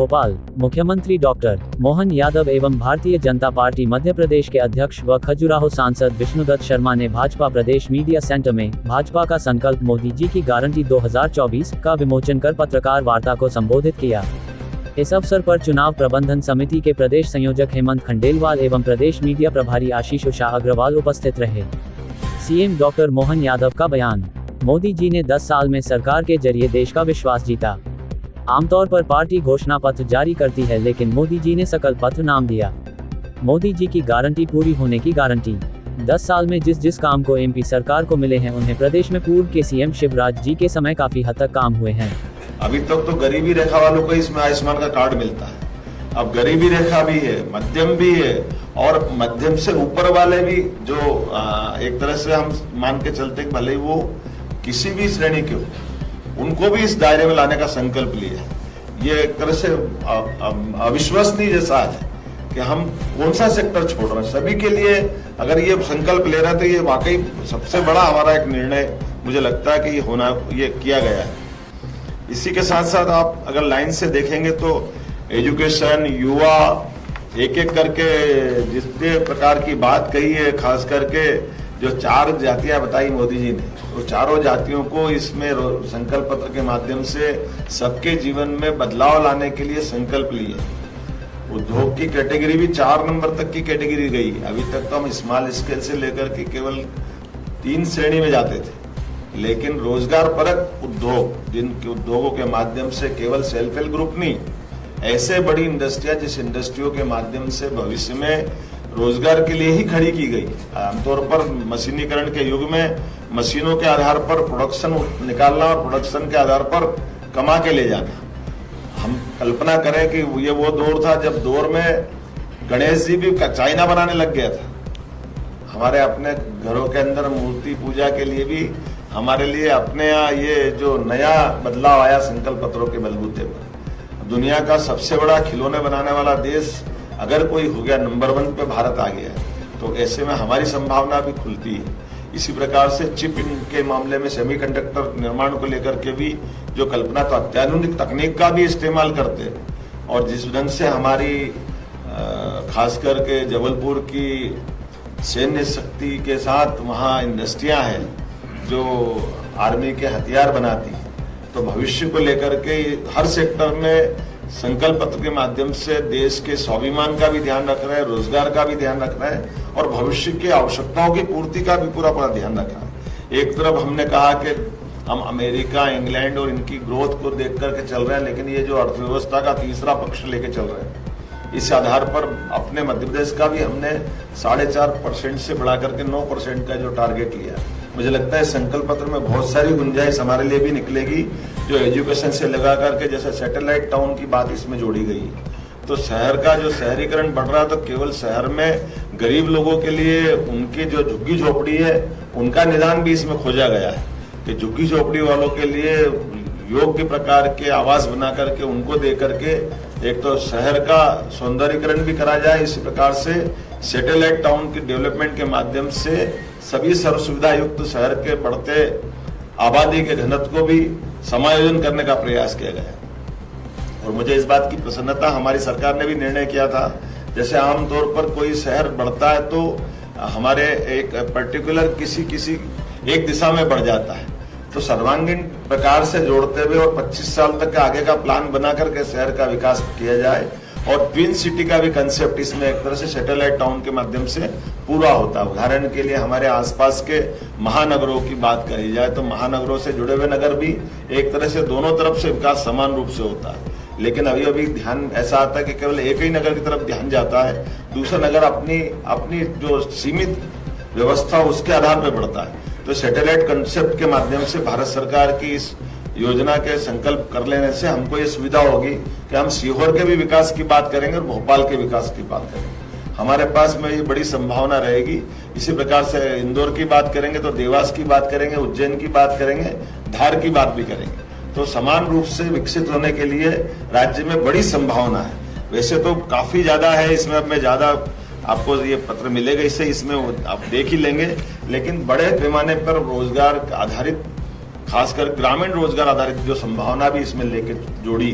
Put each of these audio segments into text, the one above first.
भोपाल। मुख्यमंत्री डॉक्टर मोहन यादव एवं भारतीय जनता पार्टी मध्य प्रदेश के अध्यक्ष व खजुराहो सांसद विष्णुदत्त शर्मा ने भाजपा प्रदेश मीडिया सेंटर में भाजपा का संकल्प मोदी जी की गारंटी 2024 का विमोचन कर पत्रकार वार्ता को संबोधित किया। इस अवसर पर चुनाव प्रबंधन समिति के प्रदेश संयोजक हेमंत खंडेलवाल एवं प्रदेश मीडिया प्रभारी आशीष उषा अग्रवाल उपस्थित रहे। सीएम डॉक्टर मोहन यादव का बयान। मोदी जी ने 10 साल में सरकार के जरिए देश का विश्वास जीता। आमतौर पर पार्टी घोषणा पत्र जारी करती है, लेकिन मोदी जी ने संकल्प पत्र नाम दिया। मोदी जी की गारंटी पूरी होने की गारंटी। 10 साल में जिस काम को एमपी सरकार को मिले हैं, उन्हें प्रदेश में पूर्व के सीएम शिवराज जी के समय काफी हद तक काम हुए हैं। अभी तक तो गरीबी रेखा वालों को इसमें आयुष्मान का कार्ड मिलता है। अब गरीबी रेखा भी है, मध्यम भी है और मध्यम से ऊपर वाले भी, जो एक तरह से हम मान के चलते भले ही वो किसी भी श्रेणी के हो, उनको भी इस दायरे में लाने का संकल्प लिया है। ये एक तरह से अविश्वसनीय जैसा है कि हम कौन सा सेक्टर छोड़ रहे हैं। सभी के लिए अगर ये संकल्प ले रहे हैं तो ये वाकई सबसे बड़ा हमारा एक निर्णय मुझे लगता है कि ये किया गया है। इसी के साथ साथ आप अगर लाइन से देखेंगे तो एजुकेशन, युवा, एक एक करके जितने प्रकार की बात कही है, खास करके जो 4 जातियां बताई मोदी जी ने, वो चारों जातियों को इसमें संकल्प पत्र के माध्यम से सबके जीवन में बदलाव लाने के लिए संकल्प लिए। उद्योग की कैटेगरी भी 4 नंबर तक की कैटेगरी गई। अभी तक तो हम स्मॉल स्केल से लेकर के केवल 3 श्रेणी में जाते थे, लेकिन रोजगार परक उद्योग, जिनके उद्योगों के माध्यम से केवल सेल्फ हेल्प ग्रुप नहीं, ऐसे बड़ी इंडस्ट्रियां जिस इंडस्ट्रियों के माध्यम से भविष्य में रोजगार के लिए ही खड़ी की गई। आमतौर पर मशीनीकरण के युग में मशीनों के आधार पर प्रोडक्शन निकालना और प्रोडक्शन के आधार पर कमा के ले जाना। हम कल्पना करें कि ये वो दौर था जब दौर में गणेश जी भी चाइना बनाने लग गया था। हमारे अपने घरों के अंदर मूर्ति पूजा के लिए भी हमारे लिए अपने यहाँ ये जो नया बदलाव आया संकल्प पत्रों के बलबूते पर, दुनिया का सबसे बड़ा खिलौने बनाने वाला देश अगर कोई हो गया, नंबर 1 पे भारत आ गया है, तो ऐसे में हमारी संभावना भी खुलती है। इसी प्रकार से चिप के मामले में सेमीकंडक्टर निर्माण को लेकर के भी जो कल्पना, तो अत्याधुनिक तकनीक का भी इस्तेमाल करते हैं। और जिस ढंग से हमारी खास करके जबलपुर की सैन्य शक्ति के साथ वहाँ इंडस्ट्रियाँ हैं जो आर्मी के हथियार बनाती है, तो भविष्य को लेकर के हर सेक्टर में संकल्प पत्र के माध्यम से देश के स्वाभिमान का भी ध्यान रख रहे हैं, रोजगार का भी ध्यान रख रहे हैं और भविष्य की आवश्यकताओं की पूर्ति का भी पूरा ध्यान रख रहे हैं। एक तरफ हमने कहा कि हम अमेरिका, इंग्लैंड और इनकी ग्रोथ को देख करके चल रहे हैं, लेकिन ये जो अर्थव्यवस्था का तीसरा पक्ष लेके चल रहे हैं, इस आधार पर अपने मध्य प्रदेश का भी हमने 4.5% से बढ़ा करके 9% का जो टारगेट लिया। मुझे लगता है संकल्प पत्र में बहुत सारी गुंजाइश हमारे लिए भी निकलेगी, जो एजुकेशन से लगा करके जैसे सैटेलाइट टाउन की बात इसमें जोड़ी गई। तो शहर का जो शहरीकरण बढ़ रहा है, तो केवल शहर में गरीब लोगों के लिए उनकी जो झुग्गी झोपड़ी है उनका निदान भी इसमें खोजा गया है कि झुग्गी झोपड़ी वालों के लिए योग्य प्रकार के आवास बना करके उनको दे करके एक तो शहर का सौंदर्यीकरण भी करा जाए। इसी प्रकार से सैटेलाइट टाउन की डेवलपमेंट के माध्यम से सभी सर्व सुविधा युक्त शहर के बढ़ते आबादी के घनत्व को भी समायोजन करने का प्रयास किया गया। और मुझे इस बात की प्रसन्नता, हमारी सरकार ने भी निर्णय किया था, जैसे आमतौर पर कोई शहर बढ़ता है तो हमारे एक पर्टिकुलर किसी एक दिशा में बढ़ जाता है, तो सर्वांगीण प्रकार से जोड़ते हुए और 25 साल तक का आगे का प्लान बना करके शहर का विकास किया जाए। और ट्विन सिटी का भी कंसेप्ट इसमें एक तरह से सैटेलाइट टाउन के माध्यम से पूरा होता है। उदाहरण के लिए हमारे आसपास के महानगरों की बात करी जाए तो महानगरों से जुड़े हुए नगर भी एक तरह से दोनों तरफ से विकास समान रूप से होता है, लेकिन अभी ध्यान ऐसा आता है कि केवल एक ही नगर की तरफ ध्यान जाता है, दूसरा नगर अपनी जो सीमित व्यवस्था उसके आधार पर बढ़ता है। तो सैटेलाइट कंसेप्ट के माध्यम से भारत सरकार की इस योजना के संकल्प कर लेने से हमको ये सुविधा होगी कि हम सीहोर के भी विकास की बात करेंगे और भोपाल के विकास की बात करेंगे। हमारे पास में ये बड़ी संभावना रहेगी। इसी प्रकार से इंदौर की बात करेंगे तो देवास की बात करेंगे, उज्जैन की बात करेंगे, धार की बात भी करेंगे। तो समान रूप से विकसित होने के लिए राज्य में बड़ी संभावना है। वैसे तो काफी ज्यादा है, इसमें अब मैं ज्यादा आपको ये पत्र मिलेगा, इसमें आप देख ही लेंगे, लेकिन बड़े पैमाने पर रोजगार आधारित, खासकर ग्रामीण रोजगार आधारित जो संभावना भी इसमें लेके जोड़ी,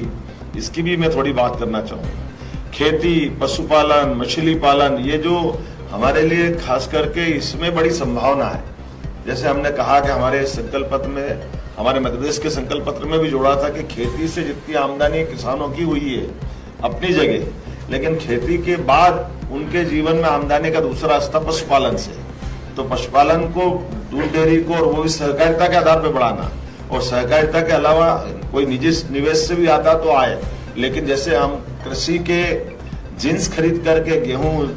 इसकी भी मैं थोड़ी बात करना चाहूँगा। खेती, पशुपालन, मछली पालन, ये जो हमारे लिए खास करके इसमें बड़ी संभावना है। जैसे हमने कहा कि हमारे संकल्प पत्र में, हमारे मध्य प्रदेश के संकल्प पत्र में भी जोड़ा था कि खेती से जितनी आमदनी किसानों की हुई है अपनी जगह, लेकिन खेती के बाद उनके जीवन में आमदनी का दूसरा रास्ता पशुपालन से। तो पशुपालन को, दूध डेयरी को, और वो भी सहकारिता के आधार पर बढ़ाना, और सहकारिता के अलावा कोई निजी निवेश से भी आता तो आए, लेकिन जैसे हम कृषि के जिन्स खरीद करके गेहूं,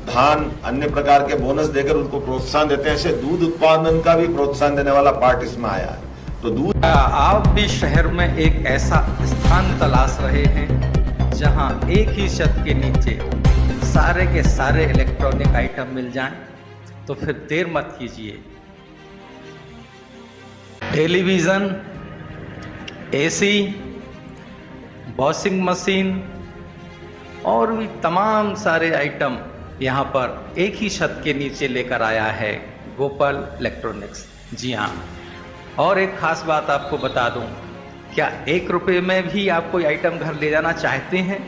धान, अन्य प्रकार के बोनस देकर उनको प्रोत्साहन देते हैं, ऐसे दूध उत्पादन का भी प्रोत्साहन देने वाला पार्ट इसमें आया है। तो दूध, आप भी शहर में एक ऐसा स्थान तलाश रहे हैं जहां एक ही छत के नीचे सारे के सारे इलेक्ट्रॉनिक आइटम मिल जाएं, तो फिर देर मत कीजिए। टेलीविज़न, एसी, वॉशिंग मशीन और भी तमाम सारे आइटम यहाँ पर एक ही छत के नीचे लेकर आया है गोपाल इलेक्ट्रॉनिक्स। जी हाँ, और एक खास बात आपको बता दूं, क्या 1 रुपये में भी आप कोई आइटम घर ले जाना चाहते हैं?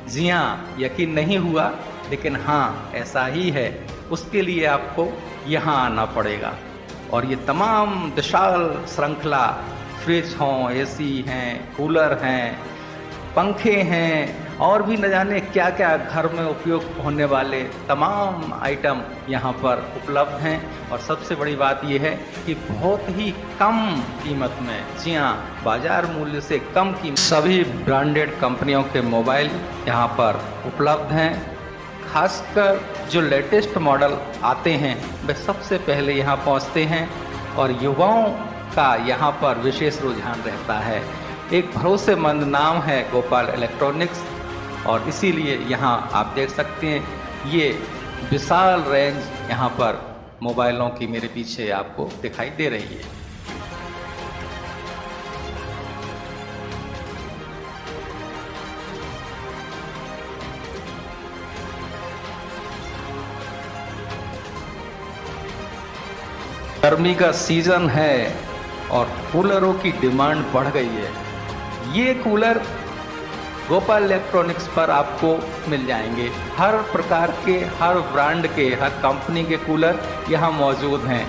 जी हाँ, यकीन नहीं हुआ, लेकिन हाँ ऐसा ही है। उसके लिए आपको यहाँ आना पड़ेगा। और ये तमाम विशाल श्रृंखला, फ्रिज हों, एसी हैं, कूलर हैं, पंखे हैं, और भी न जाने क्या क्या घर में उपयोग होने वाले तमाम आइटम यहाँ पर उपलब्ध हैं। और सबसे बड़ी बात यह है कि बहुत ही कम कीमत में, जी हाँ, बाजार मूल्य से कम कीमत, सभी ब्रांडेड कंपनियों के मोबाइल यहाँ पर उपलब्ध हैं। खासकर जो लेटेस्ट मॉडल आते हैं वे सबसे पहले यहाँ पहुँचते हैं, और युवाओं का यहाँ पर विशेष रुझान रहता है। एक भरोसेमंद नाम है गोपाल इलेक्ट्रॉनिक्स, और इसीलिए यहाँ आप देख सकते हैं ये विशाल रेंज यहाँ पर मोबाइलों की मेरे पीछे आपको दिखाई दे रही है। गर्मी का सीजन है और कूलरों की डिमांड बढ़ गई है। ये कूलर गोपाल इलेक्ट्रॉनिक्स पर आपको मिल जाएंगे। हर प्रकार के, हर ब्रांड के, हर कंपनी के कूलर यहाँ मौजूद हैं।